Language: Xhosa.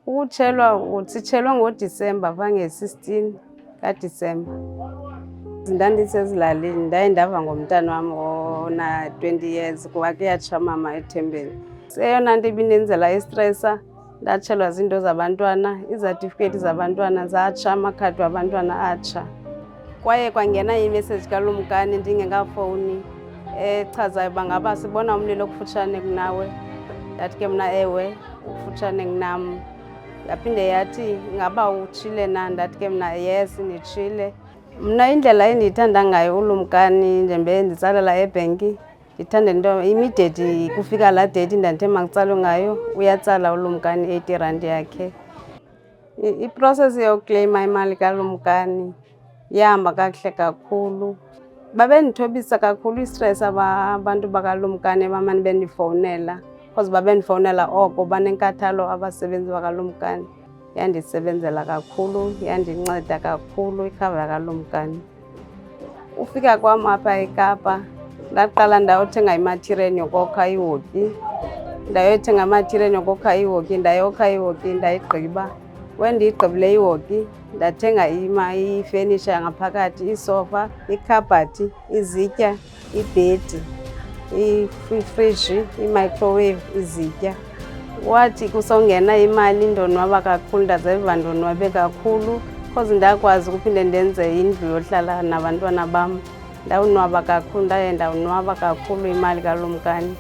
Sitshelwa ngoDisemba vange-16 kaDisemba. Ndandisezilalini ndaye ndava ngomntana wam ona-20 years wake yatshamama ethembeni. Eyona nto ibindenzela istresa ndatshelwa zinto zabantwana, izatifiketi zabantwana zatsha, amakhadi wabantwana atsha. Kwaye kwangena imeseyiji kaLumkani ndingekafowuni echazayo uba ngaba sibona umlilo okufutshane kunawe. Ndathi ke mna ewe ukufutshane kunam. Yaphinde yathi ingaba utshile na? Ndathi ke mna yes nditshile. Mna indlela endiyithanda ngayo uLumkani njengoba nditsalela ebhenki, ndithanda into immediate kufika laa date ndandithe makutsalwe ngayo uyatsala uLumkani R80 yakhe. Iprocess yokukleyima imali kaLumkani yahamba kakuhle kakhulu. Babendithobisa kakhulu istress abantu bakaLumkani bamane bendifowunela because babendifowunela oko banenkathalo abasebenzi bakaLumkani. Yandisebenzela kakhulu, yandinceda kakhulu ikhava kaLumkani. Ufika kwam apha eKapa ndaqala ndayothenga imathiriyeli yokokha ihoki. Ndayoyithenga imathiriyeli yokokha ihoki, ndayokha ihoki ndayigqiba. When ndiyigqibile ihoki ndathenga ifenisha yangaphakathi, iisofa, ikhabhathi, izitya, ibhedi, ifriji, i-microwave, izitya. Wathi kusongena imali ndonwaba kakhulu, ndaziva ndonwabe kakhulu because ndakwazi ukuphinde ndenze indlu yohlala nabantwana bam. Ndawonwaba kakhulu, ndaye ndawonwaba kakhulu imali kaLumkani.